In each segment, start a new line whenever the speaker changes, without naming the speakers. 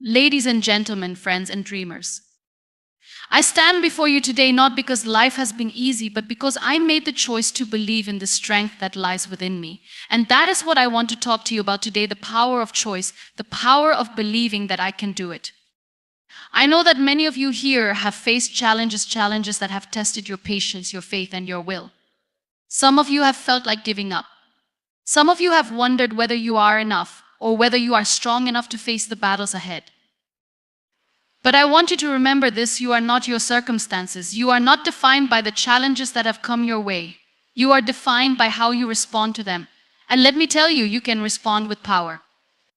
Ladies and gentlemen, friends and dreamers, I stand before you today not because life has been easy, but because I made the choice to believe in the strength that lies within me. And that is what I want to talk to you about today, the power of choice, the power of believing that I can do it. I know that many of you here have faced challenges that have tested your patience, your faith, and your will. Some of you have felt like giving up. Some of you have wondered whether you are enough or whether you are strong enough to face the battles ahead. But I want you to remember this: you are not your circumstances. You are not defined by the challenges that have come your way. You are defined by how you respond to them. And let me tell you, you can respond with power.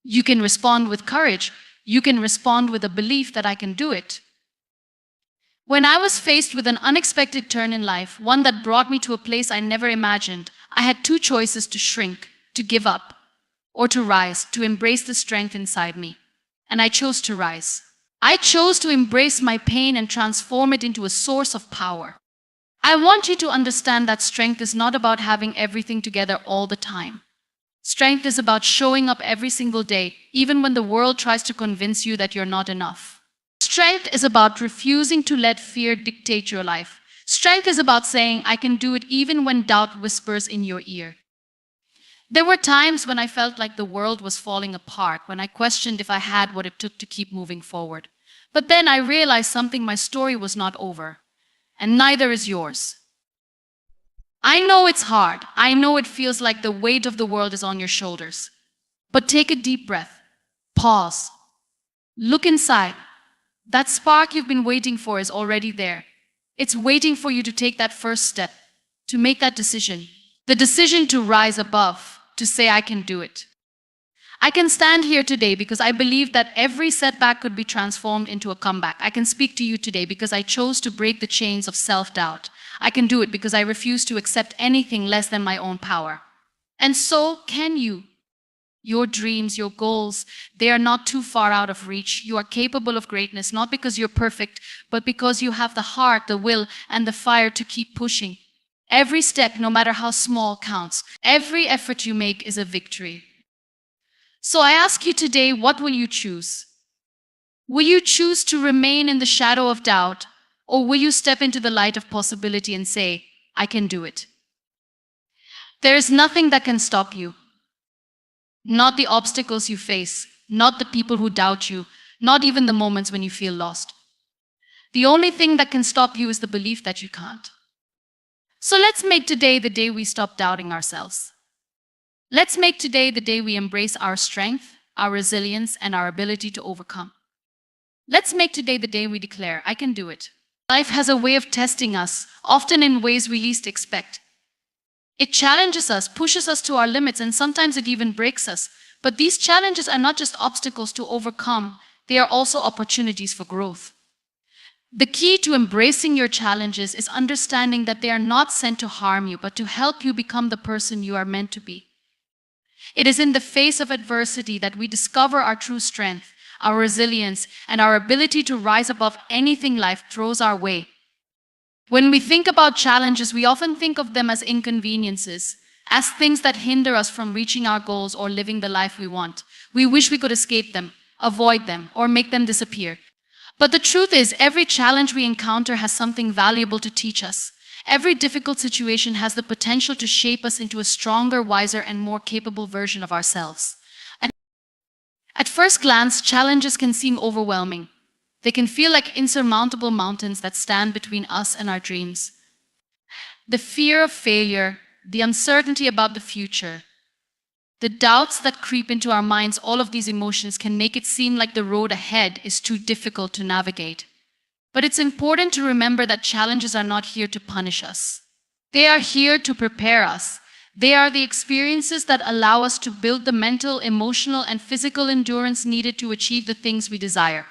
You can respond with courage. You can respond with a belief that I can do it. When I was faced with an unexpected turn in life, one that brought me to a place I never imagined, I had two choices: to shrink, to give up, or to rise, to embrace the strength inside me. And I chose to rise. I chose to embrace my pain and transform it into a source of power. I want you to understand that strength is not about having everything together all the time. Strength is about showing up every single day, even when the world tries to convince you that you're not enough. Strength is about refusing to let fear dictate your life. Strength is about saying, I can do it even when doubt whispers in your ear. There were times when I felt like the world was falling apart, when I questioned if I had what it took to keep moving forward. But then I realized something: my story was not over, and neither is yours. I know it's hard. I know it feels like the weight of the world is on your shoulders. But take a deep breath. Pause. Look inside. That spark you've been waiting for is already there. It's waiting for you to take that first step, to make that decision. The decision to rise above, to say, I can do it. I can stand here today because I believe that every setback could be transformed into a comeback. I can speak to you today because I chose to break the chains of self-doubt. I can do it because I refuse to accept anything less than my own power. And so can you. Your dreams, your goals, they are not too far out of reach. You are capable of greatness, not because you're perfect, but because you have the heart, the will, and the fire to keep pushing. Every step, no matter how small, counts. Every effort you make is a victory. So I ask you today, what will you choose? Will you choose to remain in the shadow of doubt, or will you step into the light of possibility and say, I can do it? There is nothing that can stop you. Not the obstacles you face, not the people who doubt you, not even the moments when you feel lost. The only thing that can stop you is the belief that you can't. So let's make today the day we stop doubting ourselves. Let's make today the day we embrace our strength, our resilience, and our ability to overcome. Let's make today the day we declare, I can do it. Life has a way of testing us, often in ways we least expect. It challenges us, pushes us to our limits, and sometimes it even breaks us. But these challenges are not just obstacles to overcome, they are also opportunities for growth. The key to embracing your challenges is understanding that they are not sent to harm you, but to help you become the person you are meant to be. It is in the face of adversity that we discover our true strength, our resilience, and our ability to rise above anything life throws our way. When we think about challenges, we often think of them as inconveniences, as things that hinder us from reaching our goals or living the life we want. We wish we could escape them, avoid them, or make them disappear. But the truth is, every challenge we encounter has something valuable to teach us. Every difficult situation has the potential to shape us into a stronger, wiser, and more capable version of ourselves. At first glance, challenges can seem overwhelming. They can feel like insurmountable mountains that stand between us and our dreams. The fear of failure, the uncertainty about the future, the doubts that creep into our minds, all of these emotions can make it seem like the road ahead is too difficult to navigate. But it's important to remember that challenges are not here to punish us. They are here to prepare us. They are the experiences that allow us to build the mental, emotional, and physical endurance needed to achieve the things we desire.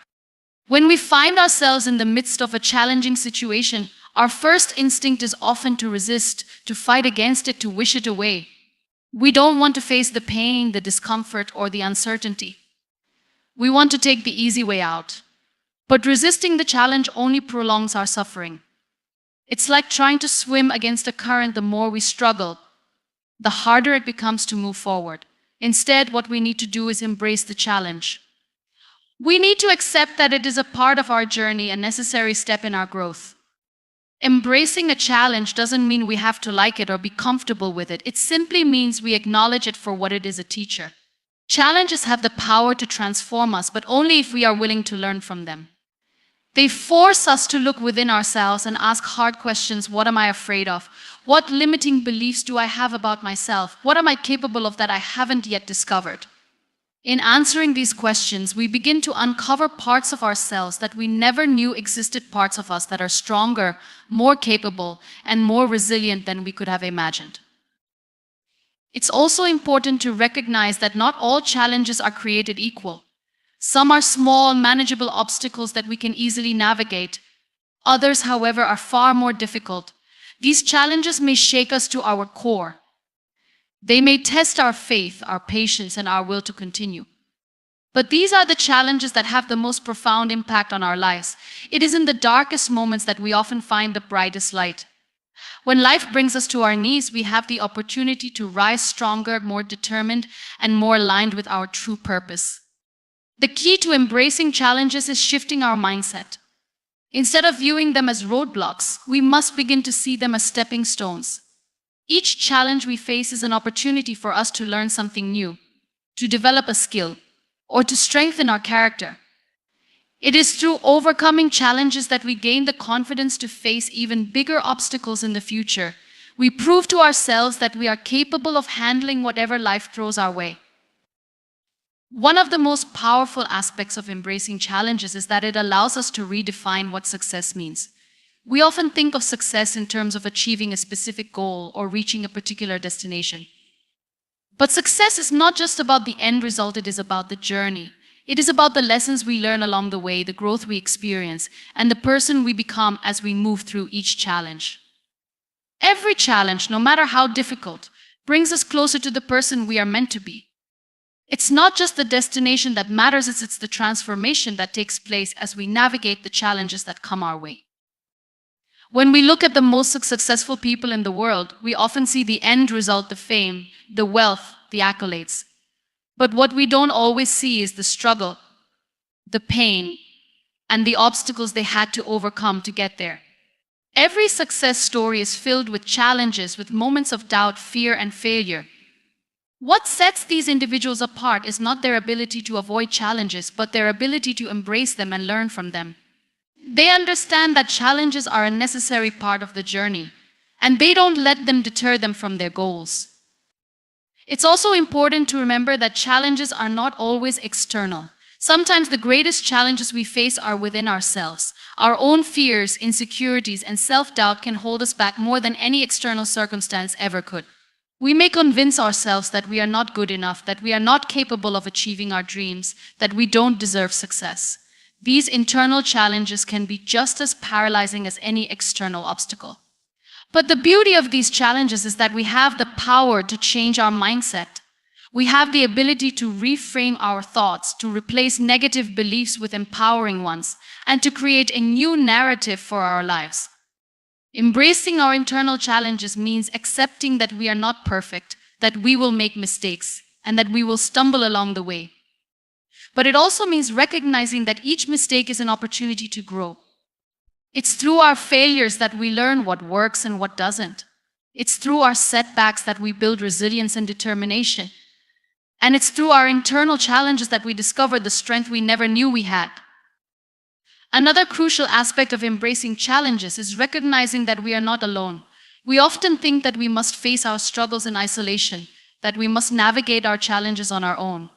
When we find ourselves in the midst of a challenging situation, our first instinct is often to resist, to fight against it, to wish it away. We don't want to face the pain, the discomfort, or the uncertainty. We want to take the easy way out. But resisting the challenge only prolongs our suffering. It's like trying to swim against a current. The more we struggle, the harder it becomes to move forward. Instead, what we need to do is embrace the challenge. We need to accept that it is a part of our journey, a necessary step in our growth. Embracing a challenge doesn't mean we have to like it or be comfortable with it. It simply means we acknowledge it for what it is, a teacher. Challenges have the power to transform us, but only if we are willing to learn from them. They force us to look within ourselves and ask hard questions. What am I afraid of? What limiting beliefs do I have about myself? What am I capable of that I haven't yet discovered? In answering these questions, we begin to uncover parts of ourselves that we never knew existed, parts of us that are stronger, more capable, and more resilient than we could have imagined. It's also important to recognize that not all challenges are created equal. Some are small, manageable obstacles that we can easily navigate. Others, however, are far more difficult. These challenges may shake us to our core. They may test our faith, our patience, and our will to continue. But these are the challenges that have the most profound impact on our lives. It is in the darkest moments that we often find the brightest light. When life brings us to our knees, we have the opportunity to rise stronger, more determined, and more aligned with our true purpose. The key to embracing challenges is shifting our mindset. Instead of viewing them as roadblocks, we must begin to see them as stepping stones. Each challenge we face is an opportunity for us to learn something new, to develop a skill, or to strengthen our character. It is through overcoming challenges that we gain the confidence to face even bigger obstacles in the future. We prove to ourselves that we are capable of handling whatever life throws our way. One of the most powerful aspects of embracing challenges is that it allows us to redefine what success means. We often think of success in terms of achieving a specific goal or reaching a particular destination. But success is not just about the end result, it is about the journey. It is about the lessons we learn along the way, the growth we experience, and the person we become as we move through each challenge. Every challenge, no matter how difficult, brings us closer to the person we are meant to be. It's not just the destination that matters, it's the transformation that takes place as we navigate the challenges that come our way. When we look at the most successful people in the world, we often see the end result, the fame, the wealth, the accolades. But what we don't always see is the struggle, the pain, and the obstacles they had to overcome to get there. Every success story is filled with challenges, with moments of doubt, fear, and failure. What sets these individuals apart is not their ability to avoid challenges, but their ability to embrace them and learn from them. They understand that challenges are a necessary part of the journey, and they don't let them deter them from their goals. It's also important to remember that challenges are not always external. Sometimes the greatest challenges we face are within ourselves. Our own fears, insecurities, and self-doubt can hold us back more than any external circumstance ever could. We may convince ourselves that we are not good enough, that we are not capable of achieving our dreams, that we don't deserve success. These internal challenges can be just as paralyzing as any external obstacle. But the beauty of these challenges is that we have the power to change our mindset. We have the ability to reframe our thoughts, to replace negative beliefs with empowering ones, and to create a new narrative for our lives. Embracing our internal challenges means accepting that we are not perfect, that we will make mistakes, and that we will stumble along the way. But it also means recognizing that each mistake is an opportunity to grow. It's through our failures that we learn what works and what doesn't. It's through our setbacks that we build resilience and determination. And it's through our internal challenges that we discover the strength we never knew we had. Another crucial aspect of embracing challenges is recognizing that we are not alone. We often think that we must face our struggles in isolation, that we must navigate our challenges on our own.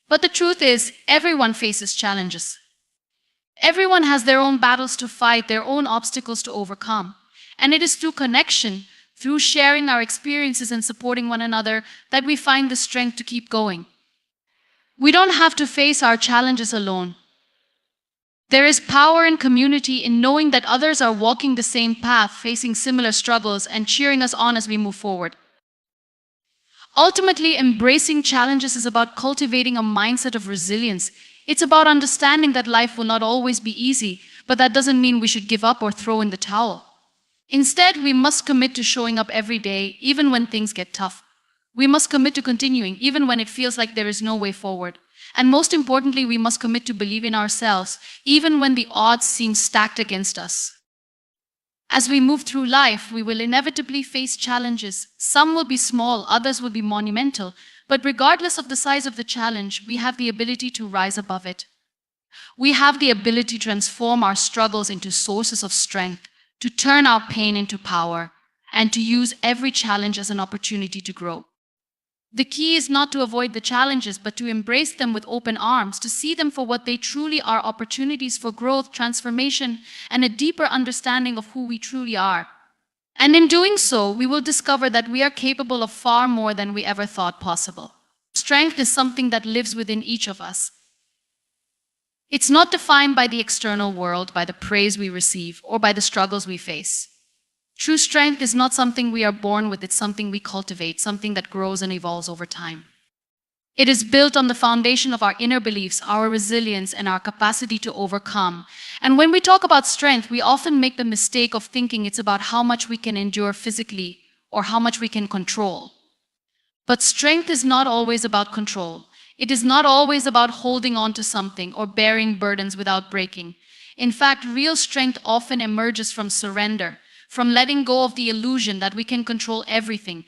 But the truth is, everyone faces challenges. Everyone has their own battles to fight, their own obstacles to overcome. And it is through connection, through sharing our experiences and supporting one another, that we find the strength to keep going. We don't have to face our challenges alone. There is power in community, in knowing that others are walking the same path, facing similar struggles, and cheering us on as we move forward. Ultimately, embracing challenges is about cultivating a mindset of resilience. It's about understanding that life will not always be easy, but that doesn't mean we should give up or throw in the towel. Instead, we must commit to showing up every day, even when things get tough. We must commit to continuing, even when it feels like there is no way forward. And most importantly, we must commit to believe in ourselves, even when the odds seem stacked against us. As we move through life, we will inevitably face challenges. Some will be small, others will be monumental, but regardless of the size of the challenge, we have the ability to rise above it. We have the ability to transform our struggles into sources of strength, to turn our pain into power, and to use every challenge as an opportunity to grow. The key is not to avoid the challenges, but to embrace them with open arms, to see them for what they truly are: opportunities for growth, transformation, and a deeper understanding of who we truly are. And in doing so, we will discover that we are capable of far more than we ever thought possible. Strength is something that lives within each of us. It's not defined by the external world, by the praise we receive, or by the struggles we face. True strength is not something we are born with, it's something we cultivate, something that grows and evolves over time. It is built on the foundation of our inner beliefs, our resilience, and our capacity to overcome. And when we talk about strength, we often make the mistake of thinking it's about how much we can endure physically or how much we can control. But strength is not always about control. It is not always about holding on to something or bearing burdens without breaking. In fact, real strength often emerges from surrender, from letting go of the illusion that we can control everything.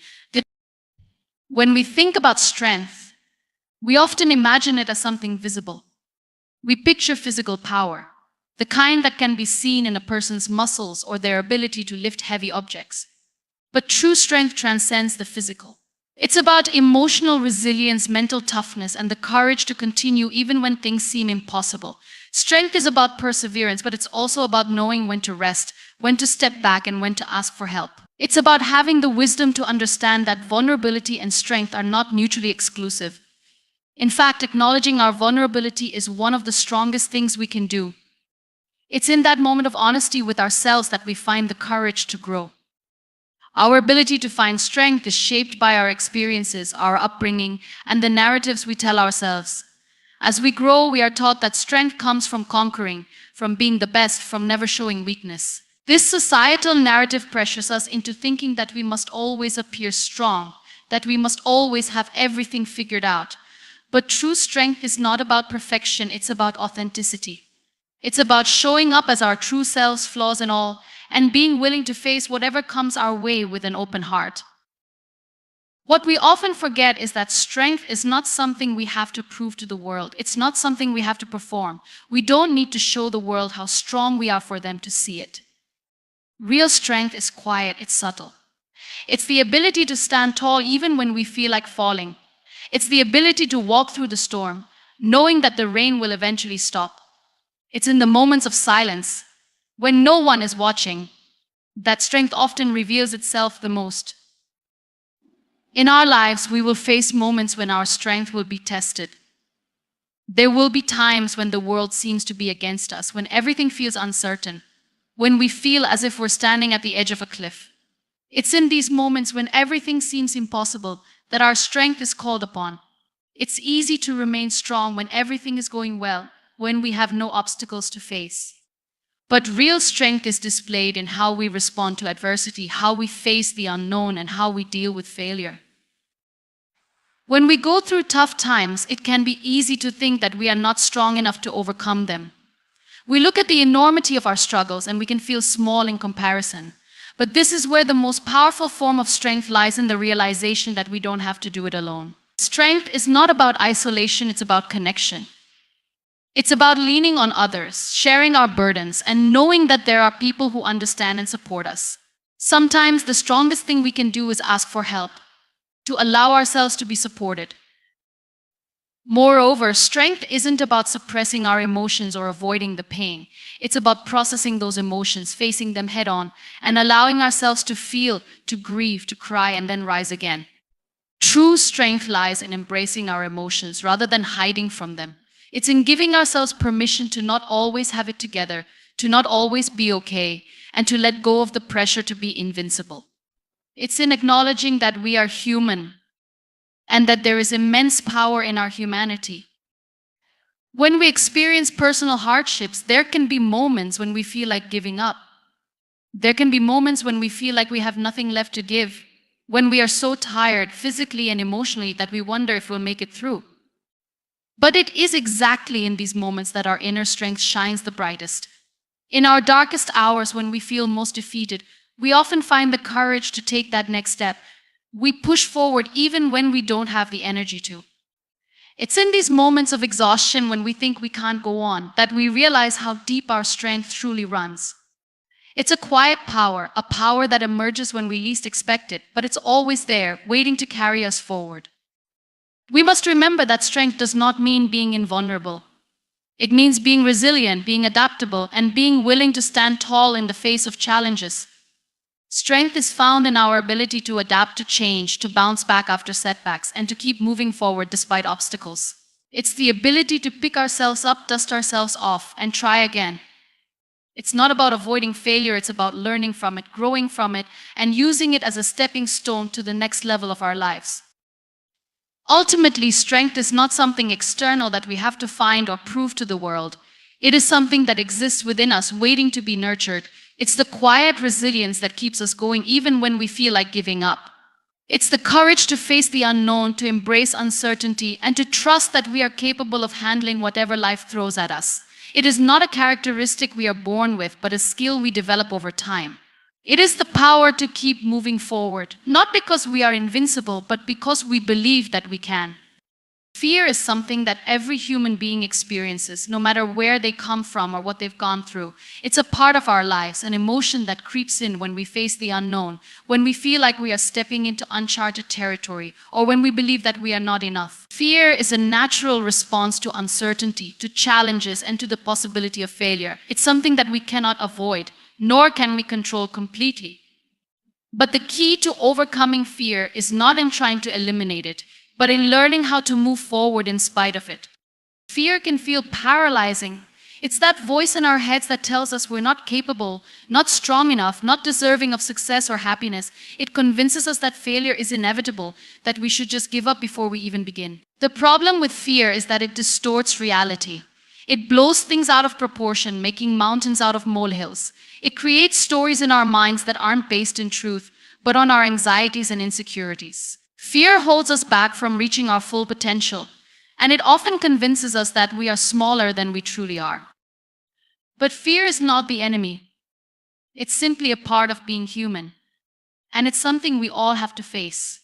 When we think about strength, we often imagine it as something visible. We picture physical power, the kind that can be seen in a person's muscles or their ability to lift heavy objects. But true strength transcends the physical. It's about emotional resilience, mental toughness, and the courage to continue even when things seem impossible. Strength is about perseverance, but it's also about knowing when to rest, when to step back, and when to ask for help. It's about having the wisdom to understand that vulnerability and strength are not mutually exclusive. In fact, acknowledging our vulnerability is one of the strongest things we can do. It's in that moment of honesty with ourselves that we find the courage to grow. Our ability to find strength is shaped by our experiences, our upbringing, and the narratives we tell ourselves. As we grow, we are taught that strength comes from conquering, from being the best, from never showing weakness. This societal narrative pressures us into thinking that we must always appear strong, that we must always have everything figured out. But true strength is not about perfection, it's about authenticity. It's about showing up as our true selves, flaws and all, and being willing to face whatever comes our way with an open heart. What we often forget is that strength is not something we have to prove to the world. It's not something we have to perform. We don't need to show the world how strong we are for them to see it. Real strength is quiet, it's subtle. It's the ability to stand tall even when we feel like falling. It's the ability to walk through the storm, knowing that the rain will eventually stop. It's in the moments of silence, when no one is watching, that strength often reveals itself the most. In our lives, we will face moments when our strength will be tested. There will be times when the world seems to be against us, when everything feels uncertain, when we feel as if we're standing at the edge of a cliff. It's in these moments when everything seems impossible that our strength is called upon. It's easy to remain strong when everything is going well, when we have no obstacles to face. But real strength is displayed in how we respond to adversity, how we face the unknown, and how we deal with failure. When we go through tough times, it can be easy to think that we are not strong enough to overcome them. We look at the enormity of our struggles and we can feel small in comparison. But this is where the most powerful form of strength lies, in the realization that we don't have to do it alone. Strength is not about isolation, it's about connection. It's about leaning on others, sharing our burdens, and knowing that there are people who understand and support us. Sometimes the strongest thing we can do is ask for help, to allow ourselves to be supported. Moreover, strength isn't about suppressing our emotions or avoiding the pain. It's about processing those emotions, facing them head on, and allowing ourselves to feel, to grieve, to cry, and then rise again. True strength lies in embracing our emotions rather than hiding from them. It's in giving ourselves permission to not always have it together, to not always be okay, and to let go of the pressure to be invincible. It's in acknowledging that we are human and that there is immense power in our humanity. When we experience personal hardships, there can be moments when we feel like giving up. There can be moments when we feel like we have nothing left to give, when we are so tired physically and emotionally that we wonder if we'll make it through. But it is exactly in these moments that our inner strength shines the brightest. In our darkest hours, when we feel most defeated, we often find the courage to take that next step. We push forward even when we don't have the energy to. It's in these moments of exhaustion, when we think we can't go on, that we realize how deep our strength truly runs. It's a quiet power, a power that emerges when we least expect it, but it's always there, waiting to carry us forward. We must remember that strength does not mean being invulnerable. It means being resilient, being adaptable, and being willing to stand tall in the face of challenges. Strength is found in our ability to adapt to change, to bounce back after setbacks, and to keep moving forward despite obstacles. It's the ability to pick ourselves up, dust ourselves off, and try again. It's not about avoiding failure, it's about learning from it, growing from it, and using it as a stepping stone to the next level of our lives. Ultimately, strength is not something external that we have to find or prove to the world. It is something that exists within us, waiting to be nurtured. It's the quiet resilience that keeps us going even when we feel like giving up. It's the courage to face the unknown, to embrace uncertainty, and to trust that we are capable of handling whatever life throws at us. It is not a characteristic we are born with, but a skill we develop over time. It is the power to keep moving forward, not because we are invincible, but because we believe that we can. Fear is something that every human being experiences, no matter where they come from or what they've gone through. It's a part of our lives, an emotion that creeps in when we face the unknown, when we feel like we are stepping into uncharted territory, or when we believe that we are not enough. Fear is a natural response to uncertainty, to challenges, and to the possibility of failure. It's something that we cannot avoid, nor can we control completely. But the key to overcoming fear is not in trying to eliminate it, but in learning how to move forward in spite of it. Fear can feel paralyzing. It's that voice in our heads that tells us we're not capable, not strong enough, not deserving of success or happiness. It convinces us that failure is inevitable, that we should just give up before we even begin. The problem with fear is that it distorts reality. It blows things out of proportion, making mountains out of molehills. It creates stories in our minds that aren't based in truth, but on our anxieties and insecurities. Fear holds us back from reaching our full potential, and it often convinces us that we are smaller than we truly are. But fear is not the enemy. It's simply a part of being human, and it's something we all have to face.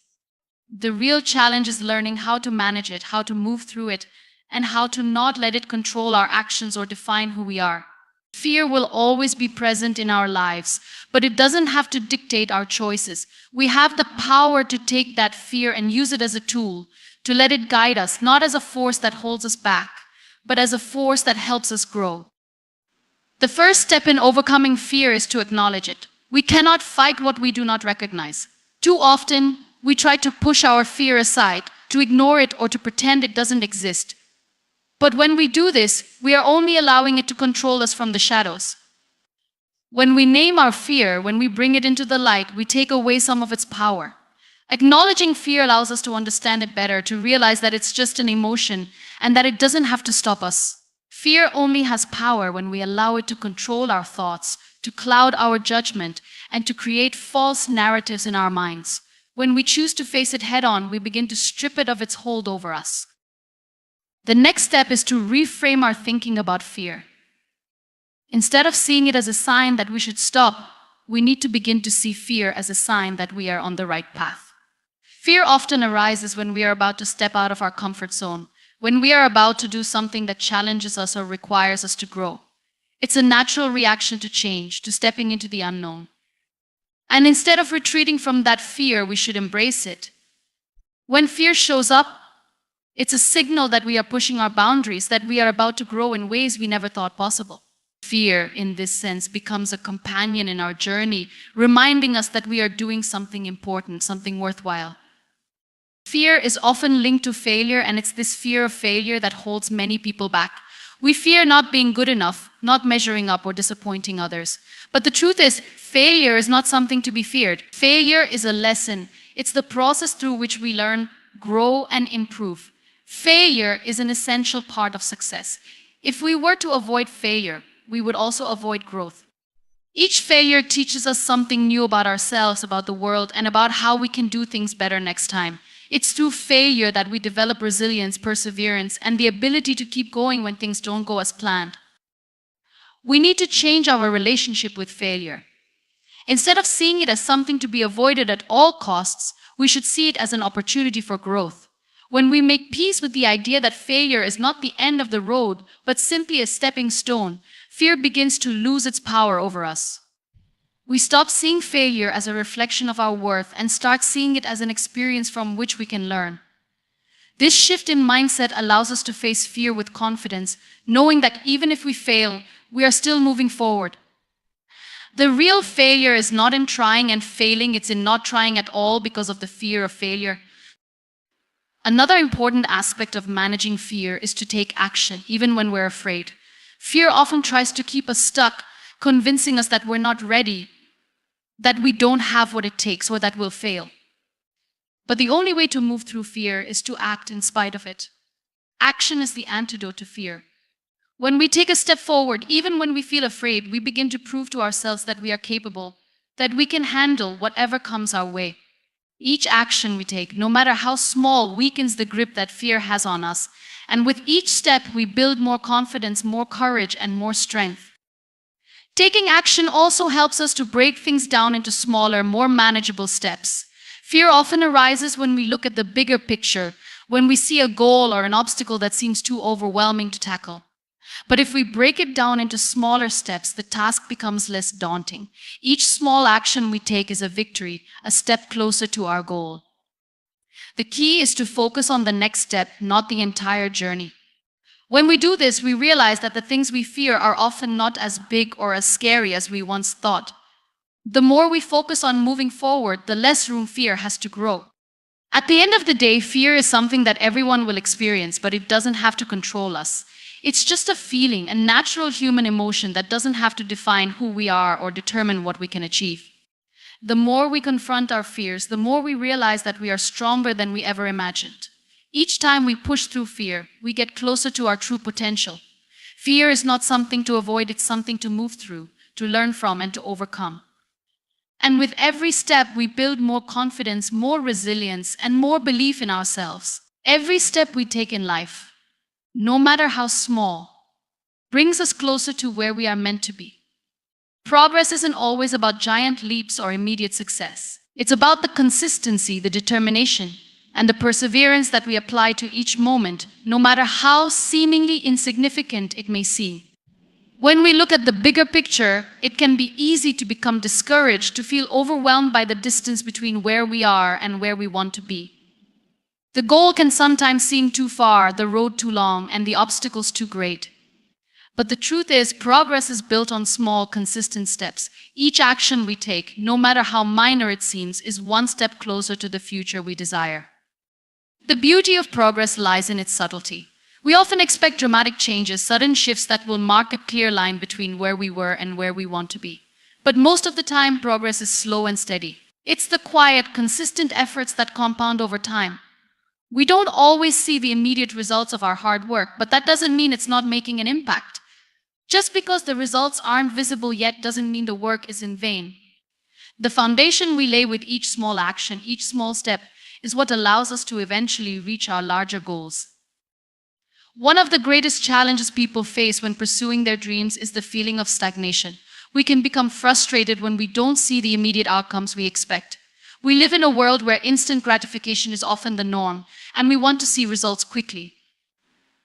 The real challenge is learning how to manage it, how to move through it, and how to not let it control our actions or define who we are. Fear will always be present in our lives, but it doesn't have to dictate our choices. We have the power to take that fear and use it as a tool, to let it guide us, not as a force that holds us back, but as a force that helps us grow. The first step in overcoming fear is to acknowledge it. We cannot fight what we do not recognize. Too often, we try to push our fear aside, to ignore it, or to pretend it doesn't exist. But when we do this, we are only allowing it to control us from the shadows. When we name our fear, when we bring it into the light, we take away some of its power. Acknowledging fear allows us to understand it better, to realize that it's just an emotion and that it doesn't have to stop us. Fear only has power when we allow it to control our thoughts, to cloud our judgment, and to create false narratives in our minds. When we choose to face it head-on, we begin to strip it of its hold over us. The next step is to reframe our thinking about fear. Instead of seeing it as a sign that we should stop, we need to begin to see fear as a sign that we are on the right path. Fear often arises when we are about to step out of our comfort zone, when we are about to do something that challenges us or requires us to grow. It's a natural reaction to change, to stepping into the unknown. And instead of retreating from that fear, we should embrace it. When fear shows up, it's a signal that we are pushing our boundaries, that we are about to grow in ways we never thought possible. Fear, in this sense, becomes a companion in our journey, reminding us that we are doing something important, something worthwhile. Fear is often linked to failure, and it's this fear of failure that holds many people back. We fear not being good enough, not measuring up, or disappointing others. But the truth is, failure is not something to be feared. Failure is a lesson. It's the process through which we learn, grow, and improve. Failure is an essential part of success. If we were to avoid failure, we would also avoid growth. Each failure teaches us something new about ourselves, about the world, and about how we can do things better next time. It's through failure that we develop resilience, perseverance, and the ability to keep going when things don't go as planned. We need to change our relationship with failure. Instead of seeing it as something to be avoided at all costs, we should see it as an opportunity for growth. When we make peace with the idea that failure is not the end of the road, but simply a stepping stone, fear begins to lose its power over us. We stop seeing failure as a reflection of our worth and start seeing it as an experience from which we can learn. This shift in mindset allows us to face fear with confidence, knowing that even if we fail, we are still moving forward. The real failure is not in trying and failing, it's in not trying at all because of the fear of failure. Another important aspect of managing fear is to take action, even when we're afraid. Fear often tries to keep us stuck, convincing us that we're not ready, that we don't have what it takes, or that we'll fail. But the only way to move through fear is to act in spite of it. Action is the antidote to fear. When we take a step forward, even when we feel afraid, we begin to prove to ourselves that we are capable, that we can handle whatever comes our way. Each action we take, no matter how small, weakens the grip that fear has on us. And with each step, we build more confidence, more courage, and more strength. Taking action also helps us to break things down into smaller, more manageable steps. Fear often arises when we look at the bigger picture, when we see a goal or an obstacle that seems too overwhelming to tackle. But if we break it down into smaller steps, the task becomes less daunting. Each small action we take is a victory, a step closer to our goal. The key is to focus on the next step, not the entire journey. When we do this, we realize that the things we fear are often not as big or as scary as we once thought. The more we focus on moving forward, the less room fear has to grow. At the end of the day, fear is something that everyone will experience, but it doesn't have to control us. It's just a feeling, a natural human emotion that doesn't have to define who we are or determine what we can achieve. The more we confront our fears, the more we realize that we are stronger than we ever imagined. Each time we push through fear, we get closer to our true potential. Fear is not something to avoid, it's something to move through, to learn from, and to overcome. And with every step, we build more confidence, more resilience, and more belief in ourselves. Every step we take in life, no matter how small, brings us closer to where we are meant to be. Progress isn't always about giant leaps or immediate success. It's about the consistency, the determination, and the perseverance that we apply to each moment, no matter how seemingly insignificant it may seem. When we look at the bigger picture, it can be easy to become discouraged, to feel overwhelmed by the distance between where we are and where we want to be. The goal can sometimes seem too far, the road too long, and the obstacles too great. But the truth is, progress is built on small, consistent steps. Each action we take, no matter how minor it seems, is one step closer to the future we desire. The beauty of progress lies in its subtlety. We often expect dramatic changes, sudden shifts that will mark a clear line between where we were and where we want to be. But most of the time, progress is slow and steady. It's the quiet, consistent efforts that compound over time. We don't always see the immediate results of our hard work, but that doesn't mean it's not making an impact. Just because the results aren't visible yet doesn't mean the work is in vain. The foundation we lay with each small action, each small step, is what allows us to eventually reach our larger goals. One of the greatest challenges people face when pursuing their dreams is the feeling of stagnation. We can become frustrated when we don't see the immediate outcomes we expect. We live in a world where instant gratification is often the norm, and we want to see results quickly.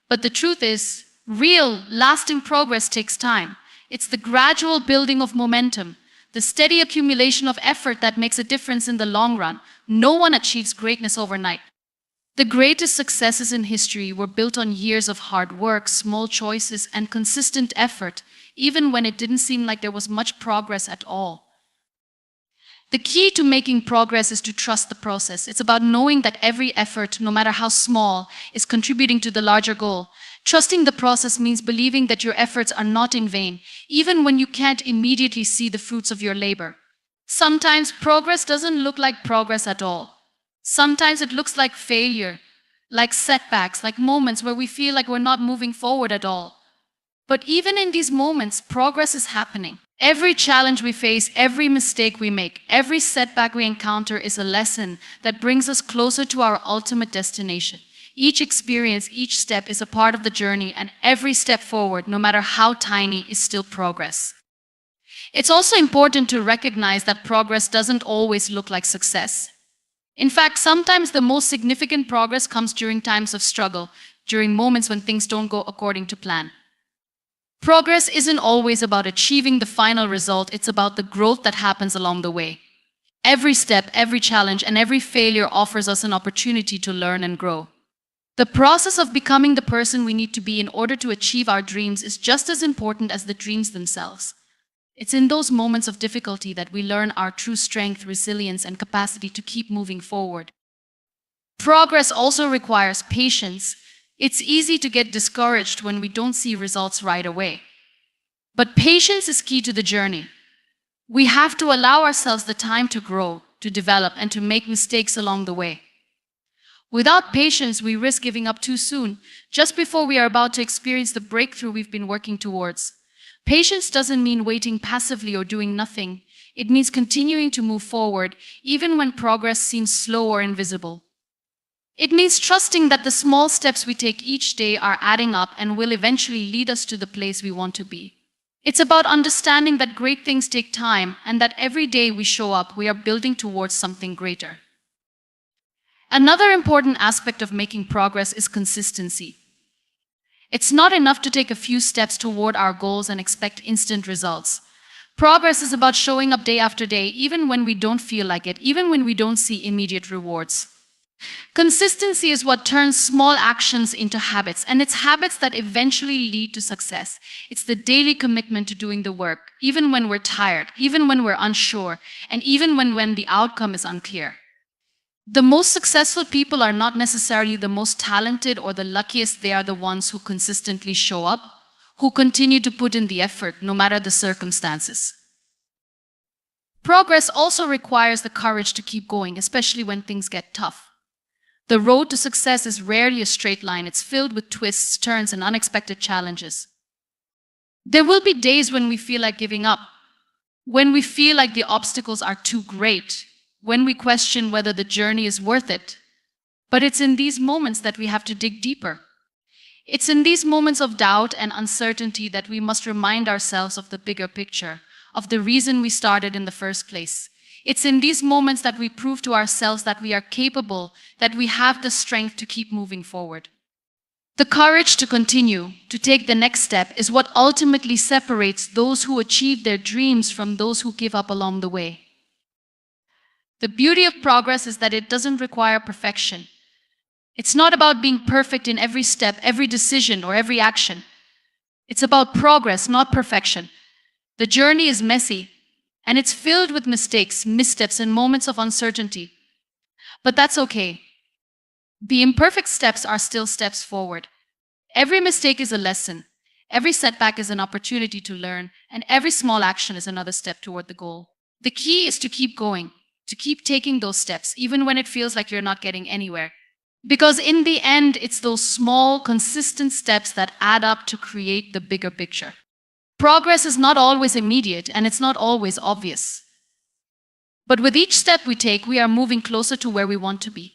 But the truth is, real, lasting progress takes time. It's the gradual building of momentum, the steady accumulation of effort that makes a difference in the long run. No one achieves greatness overnight. The greatest successes in history were built on years of hard work, small choices, and consistent effort, even when it didn't seem like there was much progress at all. The key to making progress is to trust the process. It's about knowing that every effort, no matter how small, is contributing to the larger goal. Trusting the process means believing that your efforts are not in vain, even when you can't immediately see the fruits of your labor. Sometimes progress doesn't look like progress at all. Sometimes it looks like failure, like setbacks, like moments where we feel like we're not moving forward at all. But even in these moments, progress is happening. Every challenge we face, every mistake we make, every setback we encounter is a lesson that brings us closer to our ultimate destination. Each experience, each step is a part of the journey, and every step forward, no matter how tiny, is still progress. It's also important to recognize that progress doesn't always look like success. In fact, sometimes the most significant progress comes during times of struggle, during moments when things don't go according to plan. Progress isn't always about achieving the final result, it's about the growth that happens along the way. Every step, every challenge, and every failure offers us an opportunity to learn and grow. The process of becoming the person we need to be in order to achieve our dreams is just as important as the dreams themselves. It's in those moments of difficulty that we learn our true strength, resilience, and capacity to keep moving forward. Progress also requires patience. It's easy to get discouraged when we don't see results right away. But patience is key to the journey. We have to allow ourselves the time to grow, to develop, and to make mistakes along the way. Without patience, we risk giving up too soon, just before we are about to experience the breakthrough we've been working towards. Patience doesn't mean waiting passively or doing nothing. It means continuing to move forward, even when progress seems slow or invisible. It means trusting that the small steps we take each day are adding up and will eventually lead us to the place we want to be. It's about understanding that great things take time and that every day we show up, we are building towards something greater. Another important aspect of making progress is consistency. It's not enough to take a few steps toward our goals and expect instant results. Progress is about showing up day after day, even when we don't feel like it, even when we don't see immediate rewards. Consistency is what turns small actions into habits, and it's habits that eventually lead to success. It's the daily commitment to doing the work, even when we're tired, even when we're unsure, and even when the outcome is unclear. The most successful people are not necessarily the most talented or the luckiest. They are the ones who consistently show up, who continue to put in the effort no matter the circumstances. Progress also requires the courage to keep going, especially when things get tough. The road to success is rarely a straight line. It's filled with twists, turns, and unexpected challenges. There will be days when we feel like giving up, when we feel like the obstacles are too great, when we question whether the journey is worth it. But it's in these moments that we have to dig deeper. It's in these moments of doubt and uncertainty that we must remind ourselves of the bigger picture, of the reason we started in the first place. It's in these moments that we prove to ourselves that we are capable, that we have the strength to keep moving forward. The courage to continue, to take the next step, is what ultimately separates those who achieve their dreams from those who give up along the way. The beauty of progress is that it doesn't require perfection. It's not about being perfect in every step, every decision, or every action. It's about progress, not perfection. The journey is messy, and it's filled with mistakes, missteps, and moments of uncertainty. But that's okay. The imperfect steps are still steps forward. Every mistake is a lesson. Every setback is an opportunity to learn, and every small action is another step toward the goal. The key is to keep going, to keep taking those steps, even when it feels like you're not getting anywhere. Because in the end, it's those small, consistent steps that add up to create the bigger picture. Progress is not always immediate, and it's not always obvious. But with each step we take, we are moving closer to where we want to be.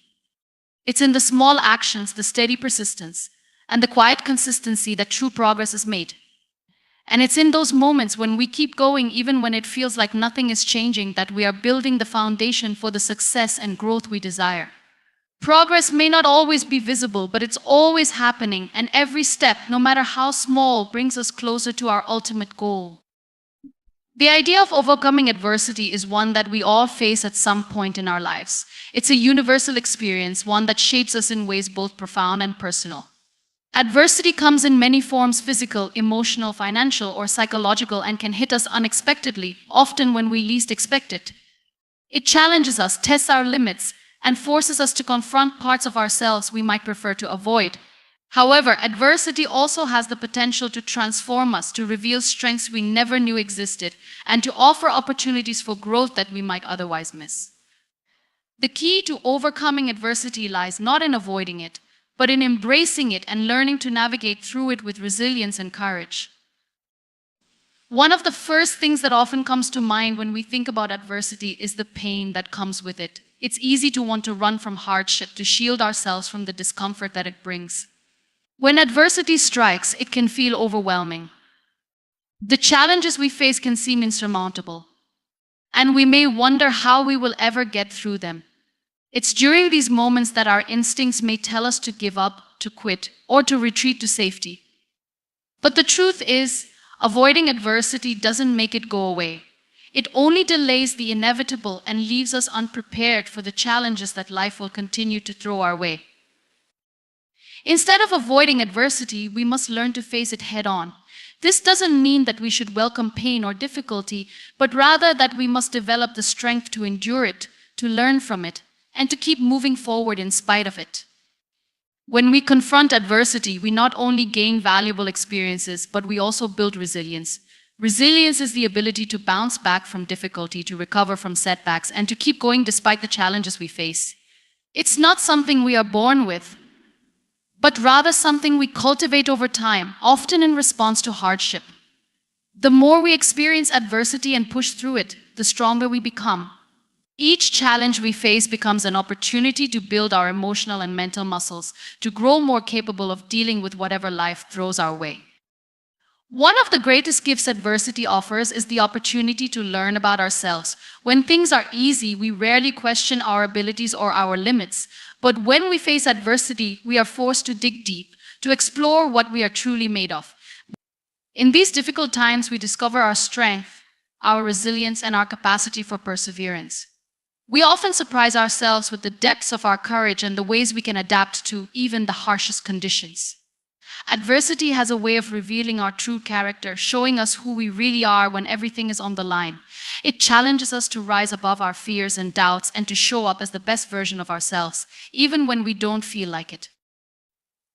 It's in the small actions, the steady persistence, and the quiet consistency that true progress is made. And it's in those moments when we keep going, even when it feels like nothing is changing, that we are building the foundation for the success and growth we desire. Progress may not always be visible, but it's always happening, and every step, no matter how small, brings us closer to our ultimate goal. The idea of overcoming adversity is one that we all face at some point in our lives. It's a universal experience, one that shapes us in ways both profound and personal. Adversity comes in many forms: physical, emotional, financial, or psychological, and can hit us unexpectedly, often when we least expect it. It challenges us, tests our limits, and forces us to confront parts of ourselves we might prefer to avoid. However, adversity also has the potential to transform us, to reveal strengths we never knew existed, and to offer opportunities for growth that we might otherwise miss. The key to overcoming adversity lies not in avoiding it, but in embracing it and learning to navigate through it with resilience and courage. One of the first things that often comes to mind when we think about adversity is the pain that comes with it. It's easy to want to run from hardship, to shield ourselves from the discomfort that it brings. When adversity strikes, it can feel overwhelming. The challenges we face can seem insurmountable, and we may wonder how we will ever get through them. It's during these moments that our instincts may tell us to give up, to quit, or to retreat to safety. But the truth is, avoiding adversity doesn't make it go away. It only delays the inevitable and leaves us unprepared for the challenges that life will continue to throw our way. Instead of avoiding adversity, we must learn to face it head on. This doesn't mean that we should welcome pain or difficulty, but rather that we must develop the strength to endure it, to learn from it, and to keep moving forward in spite of it. When we confront adversity, we not only gain valuable experiences, but we also build resilience. Resilience is the ability to bounce back from difficulty, to recover from setbacks, and to keep going despite the challenges we face. It's not something we are born with, but rather something we cultivate over time, often in response to hardship. The more we experience adversity and push through it, the stronger we become. Each challenge we face becomes an opportunity to build our emotional and mental muscles, to grow more capable of dealing with whatever life throws our way. One of the greatest gifts adversity offers is the opportunity to learn about ourselves. When things are easy, we rarely question our abilities or our limits. But when we face adversity, we are forced to dig deep, to explore what we are truly made of. In these difficult times, we discover our strength, our resilience, and our capacity for perseverance. We often surprise ourselves with the depths of our courage and the ways we can adapt to even the harshest conditions. Adversity has a way of revealing our true character, showing us who we really are when everything is on the line. It challenges us to rise above our fears and doubts and to show up as the best version of ourselves, even when we don't feel like it.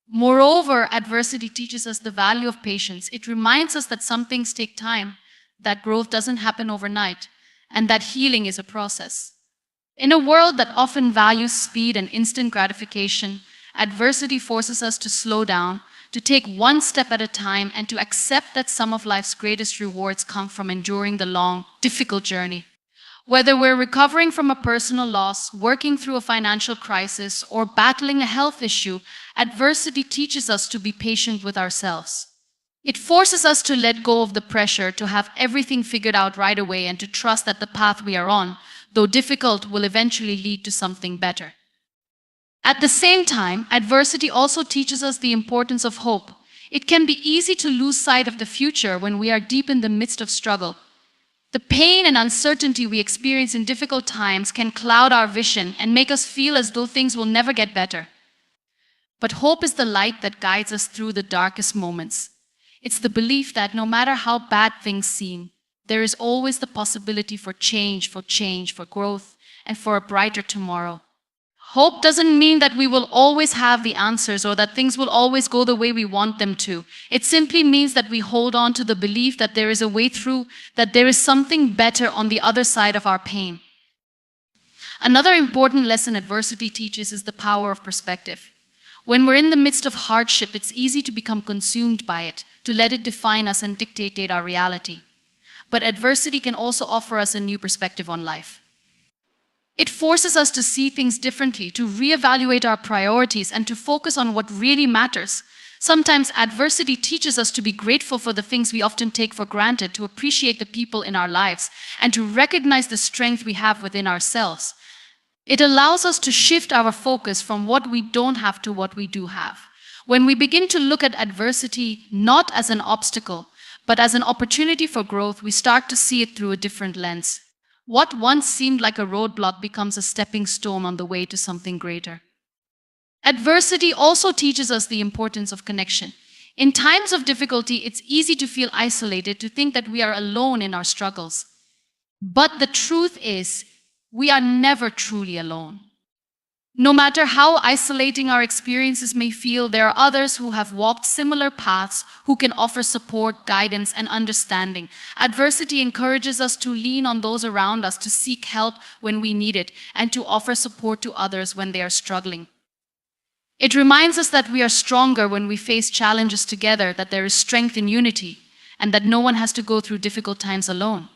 Moreover, adversity teaches us the value of patience. It reminds us that some things take time, that growth doesn't happen overnight, and that healing is a process. In a world that often values speed and instant gratification, adversity forces us to slow down, to take one step at a time, and to accept that some of life's greatest rewards come from enduring the long, difficult journey. Whether we're recovering from a personal loss, working through a financial crisis, or battling a health issue, adversity teaches us to be patient with ourselves. It forces us to let go of the pressure to have everything figured out right away and to trust that the path we are on, though difficult, will eventually lead to something better. At the same time, adversity also teaches us the importance of hope. It can be easy to lose sight of the future when we are deep in the midst of struggle. The pain and uncertainty we experience in difficult times can cloud our vision and make us feel as though things will never get better. But hope is the light that guides us through the darkest moments. It's the belief that no matter how bad things seem, there is always the possibility for change, for growth, and for a brighter tomorrow. Hope doesn't mean that we will always have the answers or that things will always go the way we want them to. It simply means that we hold on to the belief that there is a way through, that there is something better on the other side of our pain. Another important lesson adversity teaches is the power of perspective. When we're in the midst of hardship, it's easy to become consumed by it, to let it define us and dictate our reality. But adversity can also offer us a new perspective on life. It forces us to see things differently, to reevaluate our priorities, and to focus on what really matters. Sometimes adversity teaches us to be grateful for the things we often take for granted, to appreciate the people in our lives, and to recognize the strength we have within ourselves. It allows us to shift our focus from what we don't have to what we do have. When we begin to look at adversity not as an obstacle, but as an opportunity for growth, we start to see it through a different lens. What once seemed like a roadblock becomes a stepping stone on the way to something greater. Adversity also teaches us the importance of connection. In times of difficulty, it's easy to feel isolated, to think that we are alone in our struggles. But the truth is, we are never truly alone. No matter how isolating our experiences may feel, there are others who have walked similar paths, who can offer support, guidance, and understanding. Adversity encourages us to lean on those around us, to seek help when we need it, and to offer support to others when they are struggling. It reminds us that we are stronger when we face challenges together, that there is strength in unity, and that no one has to go through difficult times alone.